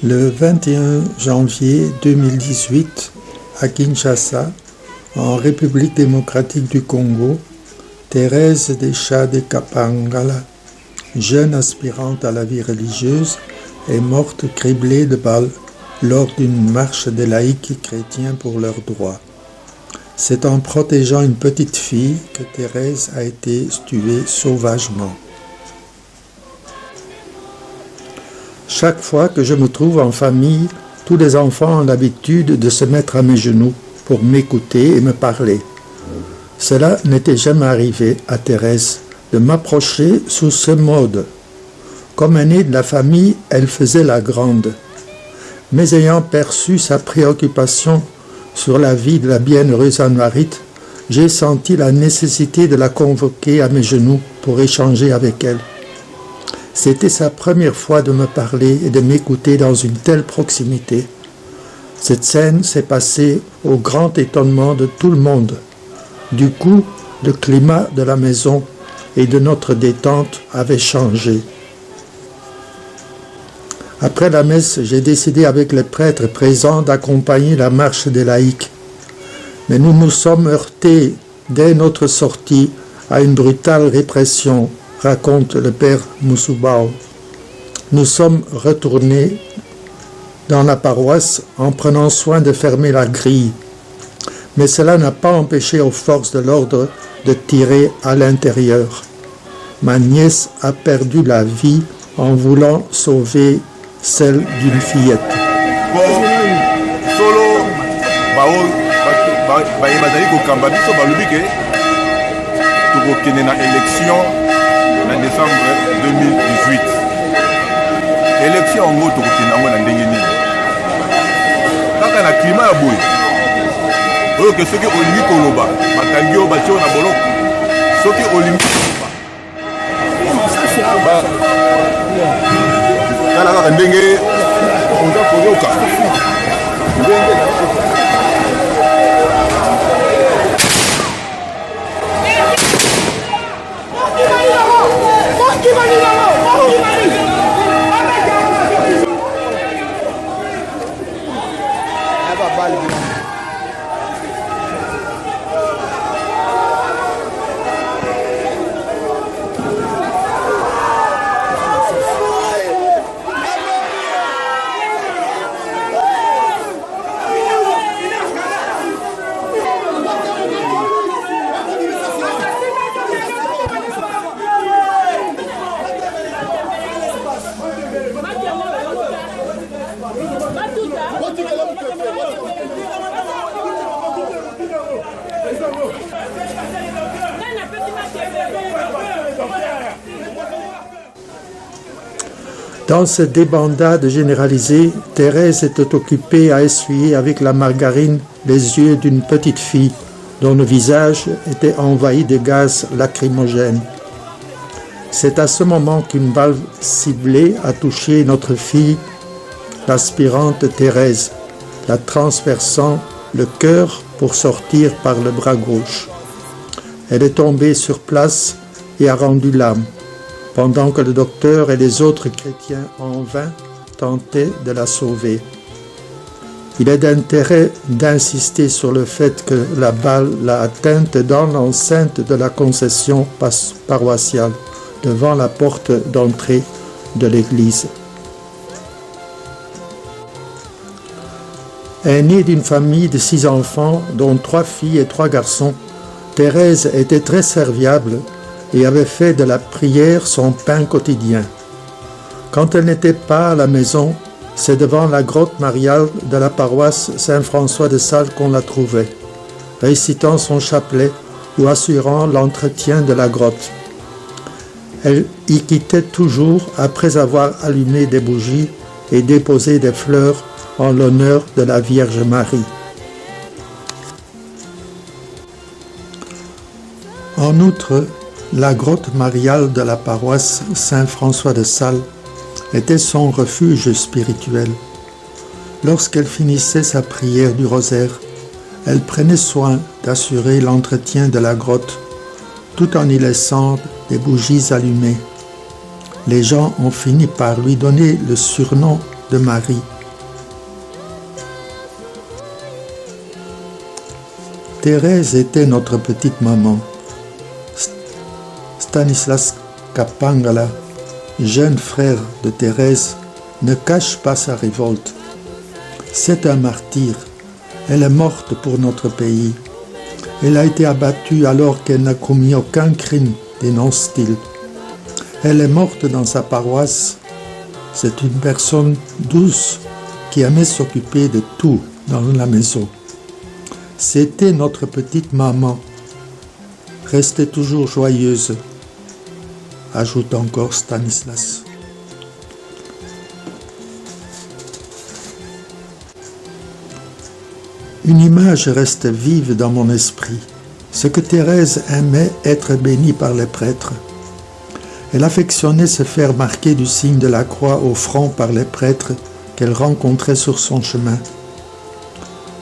Le 21 janvier 2018, à Kinshasa, en République démocratique du Congo, Thérèse Deschades Kapangala, jeune aspirante à la vie religieuse, est morte criblée de balles lors d'une marche des laïcs chrétiens pour leurs droits. C'est en protégeant une petite fille que Thérèse a été tuée sauvagement. Chaque fois que je me trouve en famille, tous les enfants ont l'habitude de se mettre à mes genoux pour m'écouter et me parler. Cela n'était jamais arrivé à Thérèse de m'approcher sous ce mode. Comme aînée de la famille, elle faisait la grande. Mais ayant perçu sa préoccupation sur la vie de la bienheureuse Anne-Marite, j'ai senti la nécessité de la convoquer à mes genoux pour échanger avec elle. C'était sa première fois de me parler et de m'écouter dans une telle proximité. Cette scène s'est passée au grand étonnement de tout le monde. Du coup, le climat de la maison et de notre détente avait changé. Après la messe, j'ai décidé avec les prêtres présents d'accompagner la marche des laïcs. Mais nous nous sommes heurtés dès notre sortie à une brutale répression, raconte le père Moussoubao. Nous sommes retournés dans la paroisse en prenant soin de fermer la grille. Mais cela n'a pas empêché aux forces de l'ordre de tirer à l'intérieur. Ma nièce a perdu la vie en voulant sauver celle d'une fillette. En décembre 2018. Élection en gros, kaka na climat ya boye oyo ke soki olingi koloba bakangi oyo batie na boloko soki olingi koloba tala kaka ndenge oza koyoka ndenge Dans cette débandade généralisée, Thérèse était occupée à essuyer avec la margarine les yeux d'une petite fille dont le visage était envahi de gaz lacrymogènes. C'est à ce moment qu'une balle ciblée a touché notre fille, l'aspirante Thérèse, la transperçant le cœur pour sortir par le bras gauche. Elle est tombée sur place et a rendu l'âme, pendant que le docteur et les autres chrétiens en vain tentaient de la sauver. Il est d'intérêt d'insister sur le fait que la balle l'a atteinte dans l'enceinte de la concession paroissiale, devant la porte d'entrée de l'église. Aînée d'une famille de 6 enfants, dont 3 filles et 3 garçons, Thérèse était très serviable et avait fait de la prière son pain quotidien. Quand elle n'était pas à la maison, c'est devant la grotte mariale de la paroisse Saint-François de Sales qu'on la trouvait, récitant son chapelet ou assurant l'entretien de la grotte. Elle y quittait toujours après avoir allumé des bougies et déposé des fleurs en l'honneur de la Vierge Marie. En outre, la grotte mariale de la paroisse Saint-François de Sales était son refuge spirituel. Lorsqu'elle finissait sa prière du rosaire, elle prenait soin d'assurer l'entretien de la grotte, tout en y laissant des bougies allumées. Les gens ont fini par lui donner le surnom de Marie, Thérèse était notre petite maman. Stanislas Kapangala, jeune frère de Thérèse, ne cache pas sa révolte. C'est un martyr. Elle est morte pour notre pays. Elle a été abattue alors qu'elle n'a commis aucun crime, dénonce-t-il. Elle est morte dans sa paroisse. C'est une personne douce qui aimait s'occuper de tout dans la maison. C'était notre petite maman. Restez toujours joyeuse, ajoute encore Stanislas. Une image reste vive dans mon esprit. Ce que Thérèse aimait être bénie par les prêtres. Elle affectionnait se faire marquer du signe de la croix au front par les prêtres qu'elle rencontrait sur son chemin.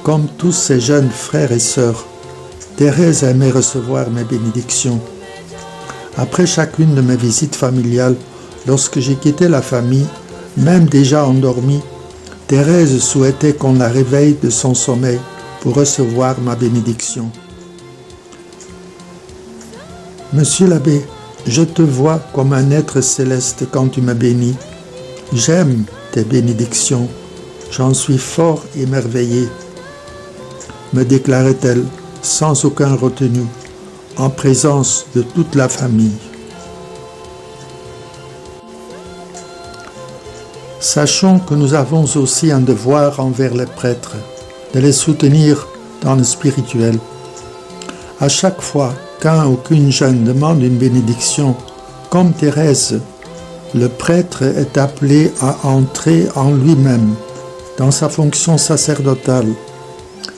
Comme tous ses jeunes frères et sœurs, Thérèse aimait recevoir mes bénédictions. Après chacune de mes visites familiales, lorsque j'ai quitté la famille, même déjà endormie, Thérèse souhaitait qu'on la réveille de son sommeil pour recevoir ma bénédiction. Monsieur l'abbé, je te vois comme un être céleste quand tu me bénis. J'aime tes bénédictions, j'en suis fort émerveillé, me déclarait-elle sans aucun retenu, en présence de toute la famille. Sachons que nous avons aussi un devoir envers les prêtres, de les soutenir dans le spirituel. À chaque fois qu'un ou qu'une jeune demande une bénédiction, comme Thérèse, le prêtre est appelé à entrer en lui-même, dans sa fonction sacerdotale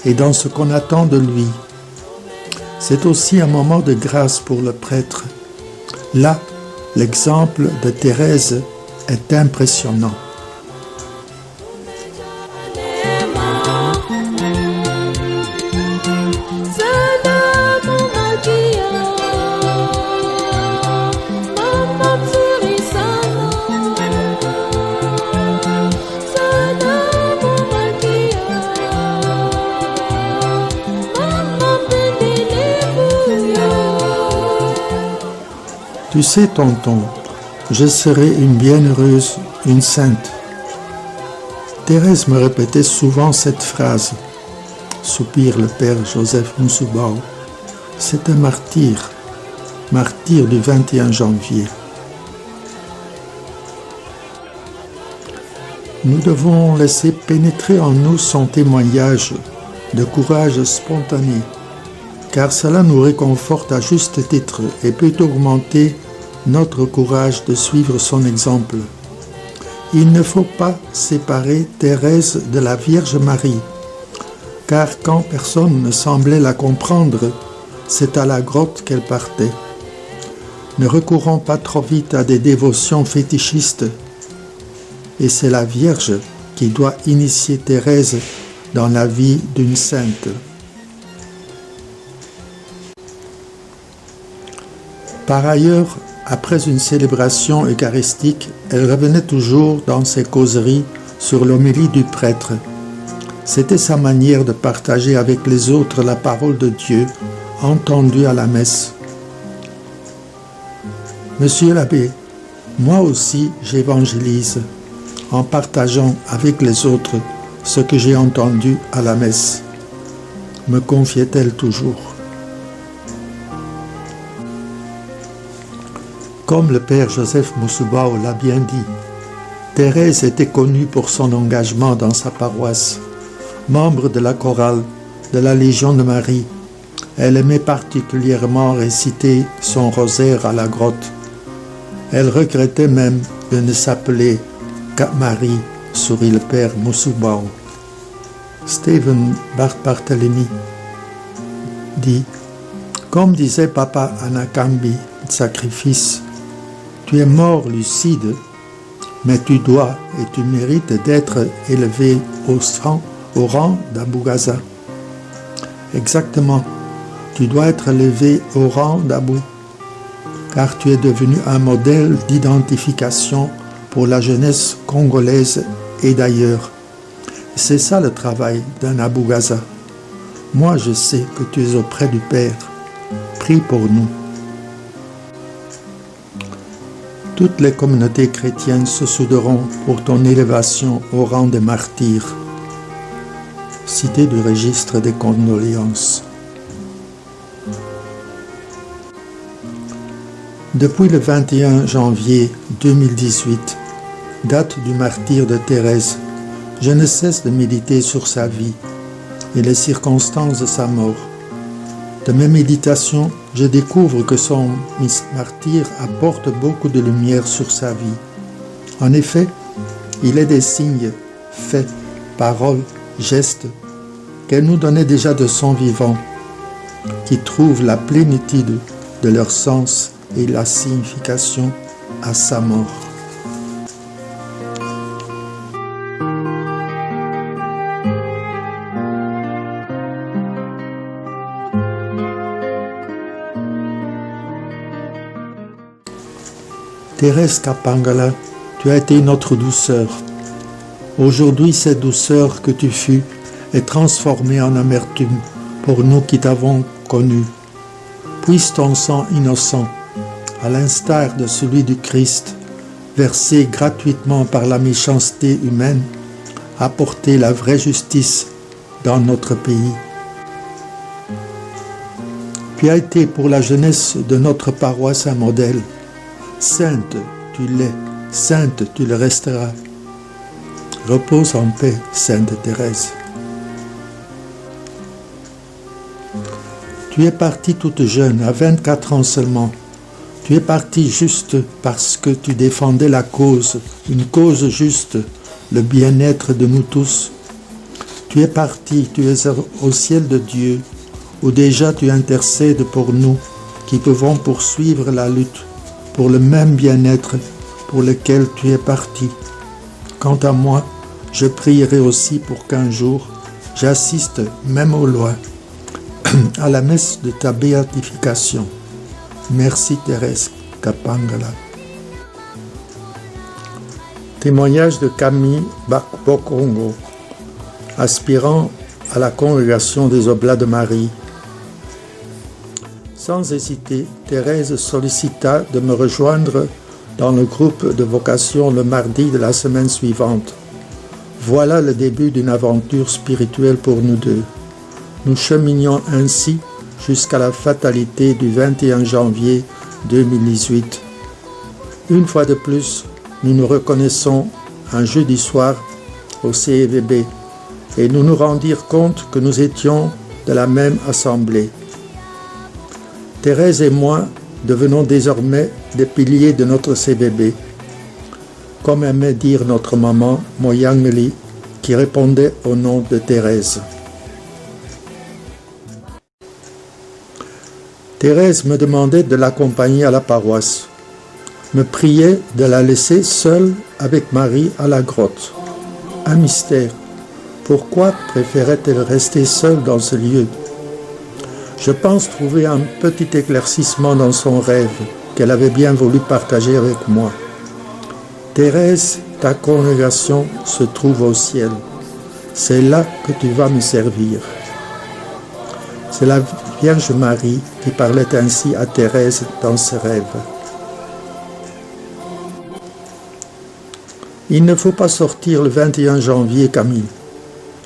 et dans ce qu'on attend de lui. C'est aussi un moment de grâce pour le prêtre. Là, l'exemple de Thérèse est impressionnant. Tu sais, tonton, je serai une bienheureuse, une sainte. Thérèse me répétait souvent cette phrase, soupire le père Joseph Moussoubao. C'est un martyr du 21 janvier. Nous devons laisser pénétrer en nous son témoignage de courage spontané, car cela nous réconforte à juste titre et peut augmenter notre courage de suivre son exemple. Il ne faut pas séparer Thérèse de la Vierge Marie, car quand personne ne semblait la comprendre, c'est à la grotte qu'elle partait. Ne recourons pas trop vite à des dévotions fétichistes, et c'est la Vierge qui doit initier Thérèse dans la vie d'une sainte. Par ailleurs, après une célébration eucharistique, elle revenait toujours dans ses causeries sur l'homélie du prêtre. C'était sa manière de partager avec les autres la parole de Dieu entendue à la messe. Monsieur l'abbé, moi aussi j'évangélise en partageant avec les autres ce que j'ai entendu à la messe, me confiait-elle toujours. Comme le père Joseph Moussoubao l'a bien dit, Thérèse était connue pour son engagement dans sa paroisse. Membre de la chorale de la Légion de Marie, elle aimait particulièrement réciter son rosaire à la grotte. Elle regrettait même de ne s'appeler qu'à Marie, sourit le père Moussoubao. Stephen Barthélemy dit, comme disait papa Anakambi, sacrifice, tu es mort lucide, mais tu dois et tu mérites d'être élevé au rang d'Abou Gaza. Exactement, tu dois être élevé au rang d'Abou, car tu es devenu un modèle d'identification pour la jeunesse congolaise et d'ailleurs. C'est ça le travail d'un Abou Gaza, Moi, je sais que tu es auprès du Père. Prie pour nous. Toutes les communautés chrétiennes se souderont pour ton élévation au rang des martyrs. Cité du registre des condoléances. Depuis le 21 janvier 2018, date du martyre de Thérèse, je ne cesse de méditer sur sa vie et les circonstances de sa mort. De mes méditations, je découvre que son martyre apporte beaucoup de lumière sur sa vie. En effet, il est des signes, faits, paroles, gestes qu'elle nous donnait déjà de son vivant, qui trouvent la plénitude de leur sens et la signification à sa mort. Thérèse Kapangala, tu as été notre douceur. Aujourd'hui, cette douceur que tu fus est transformée en amertume pour nous qui t'avons connu. Puisse ton sang innocent, à l'instar de celui du Christ, versé gratuitement par la méchanceté humaine, apporter la vraie justice dans notre pays. Tu as été pour la jeunesse de notre paroisse un modèle. Sainte, tu l'es, sainte, tu le resteras. Repose en paix, Sainte Thérèse. Tu es partie toute jeune, à 24 ans seulement. Tu es partie juste parce que tu défendais la cause, une cause juste, le bien-être de nous tous. Tu es partie, tu es au ciel de Dieu, où déjà tu intercèdes pour nous, qui pouvons poursuivre la lutte pour le même bien-être pour lequel tu es parti. Quant à moi, je prierai aussi pour qu'un jour, j'assiste, même au loin, à la messe de ta béatification. Merci Thérèse Kapangala. Témoignage de Camille Bakbokongo, aspirant à la congrégation des Oblats de Marie. Sans hésiter, Thérèse sollicita de me rejoindre dans le groupe de vocation le mardi de la semaine suivante. Voilà le début d'une aventure spirituelle pour nous deux. Nous cheminions ainsi jusqu'à la fatalité du 21 janvier 2018. Une fois de plus, nous nous reconnaissons un jeudi soir au CEVB et nous nous rendirent compte que nous étions de la même assemblée. Thérèse et moi devenons désormais des piliers de notre CVB, comme aimait dire notre maman Moyangli, qui répondait au nom de Thérèse. Thérèse me demandait de l'accompagner à la paroisse, me priait de la laisser seule avec Marie à la grotte. Un mystère. Pourquoi préférait-elle rester seule dans ce lieu ? Je pense trouver un petit éclaircissement dans son rêve qu'elle avait bien voulu partager avec moi. Thérèse, ta congrégation se trouve au ciel. C'est là que tu vas me servir. C'est la Vierge Marie qui parlait ainsi à Thérèse dans ses rêves. Il ne faut pas sortir le 21 janvier, Camille.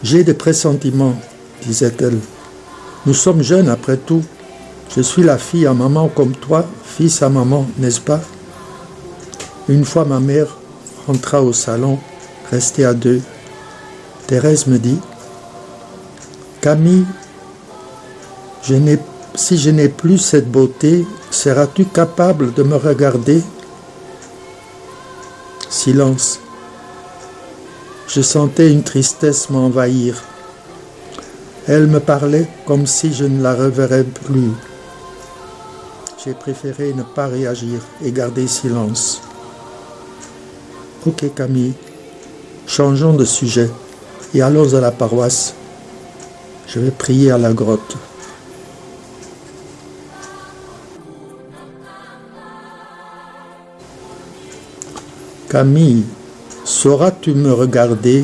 J'ai des pressentiments, disait-elle. Nous sommes jeunes après tout. Je suis la fille à maman comme toi, fils à maman, n'est-ce pas? Une fois ma mère rentra au salon, restée à deux. Thérèse me dit, Camille, si je n'ai plus cette beauté, seras-tu capable de me regarder? Silence. Je sentais une tristesse m'envahir. Elle me parlait comme si je ne la reverrais plus. J'ai préféré ne pas réagir et garder silence. Ok Camille, changeons de sujet et allons à la paroisse. Je vais prier à la grotte. Camille, sauras-tu me regarder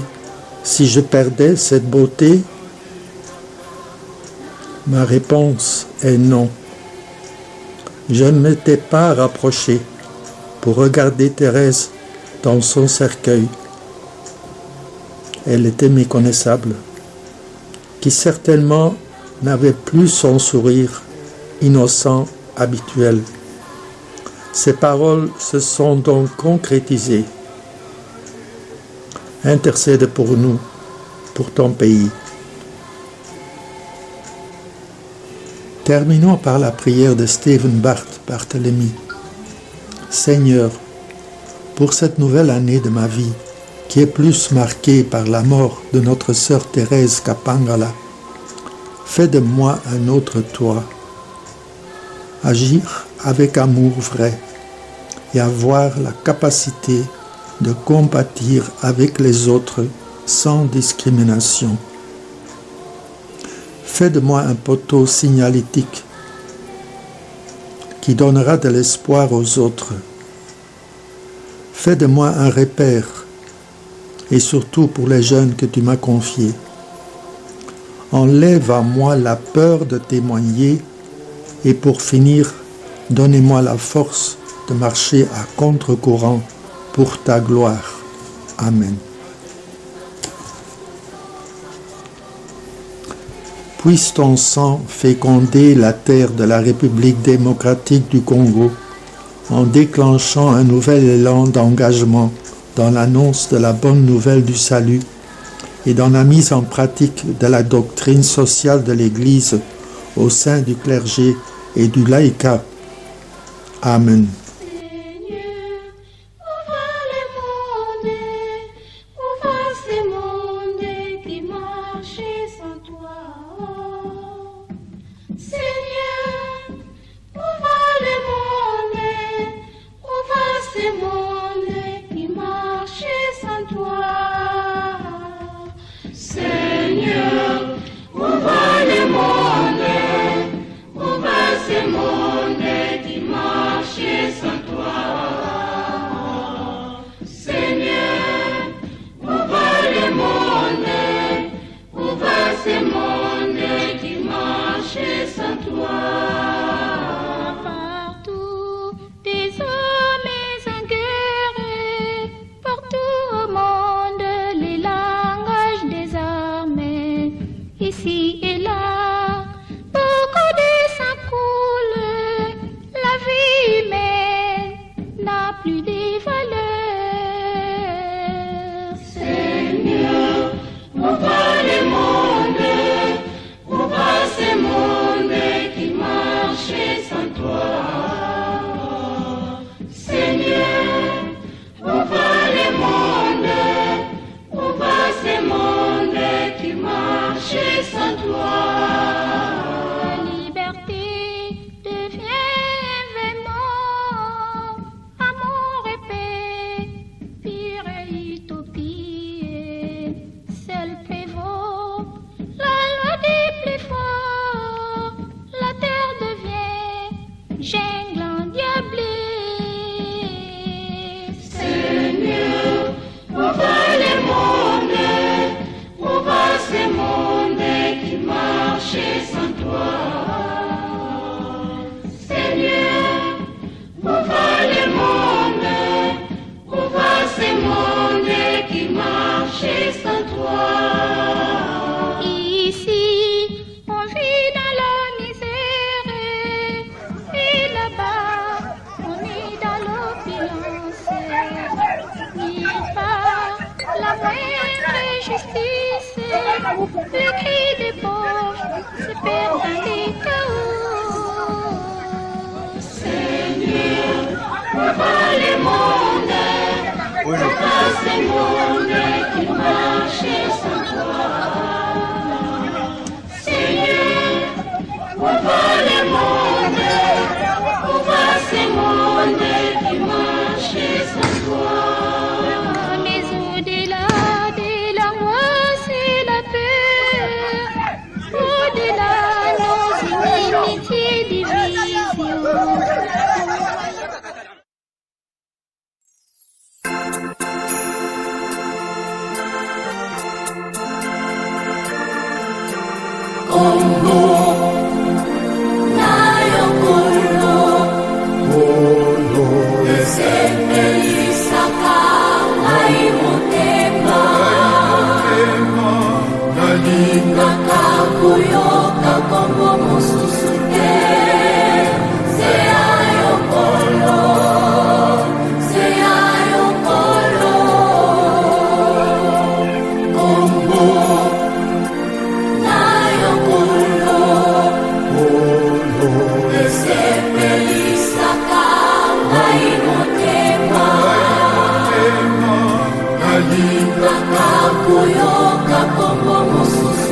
si je perdais cette beauté? Ma réponse est non. Je ne m'étais pas rapproché pour regarder Thérèse dans son cercueil. Elle était méconnaissable, qui certainement n'avait plus son sourire innocent habituel. Ces paroles se sont donc concrétisées. Intercède pour nous, pour ton pays. Terminons par la prière de Stephen Barthélemy. Seigneur, pour cette nouvelle année de ma vie, qui est plus marquée par la mort de notre sœur Thérèse Kapangala, fais de moi un autre toi. Agir avec amour vrai et avoir la capacité de compatir avec les autres sans discrimination. Fais de moi un poteau signalétique qui donnera de l'espoir aux autres. Fais de moi un repère, et surtout pour les jeunes que tu m'as confiés. Enlève à moi la peur de témoigner, et pour finir, donnez-moi la force de marcher à contre-courant pour ta gloire. Amen. Puisse ton sang féconder la terre de la République démocratique du Congo en déclenchant un nouvel élan d'engagement dans l'annonce de la bonne nouvelle du salut et dans la mise en pratique de la doctrine sociale de l'Église au sein du clergé et du laïcat. Amen. Ici et là, beaucoup de sang coule, la vie humaine n'a plus de valeur. Seigneur, où va le monde? Où va ce monde qui marche sans toi? Seigneur, où va le monde? Où va ce monde qui marche sans toi? La liberté devient vraiment amour et paix, pire utopie, seul prévaut la loi des plus forts, la terre devient jungle endiablée. Seigneur, où va le monde? Où va ce monde qui marche sans toi? Seigneur, où va le monde? Où va ce monde qui marche sans toi? Ici, on vit dans la misère et là-bas, on est dans l'opulence. Nulle part, la moindre justice, le cri des pauvres se perd dans les chaos. Seigneur, où va le monde? Où va ce monde qui marche sans toi? Seigneur, où va le monde? Où va ce monde qui marche sans toi? Mais au-delà de l'angoisse et la peur, au-delà nos inimitiés, divisions, nalingaka koyoka kombo mosusu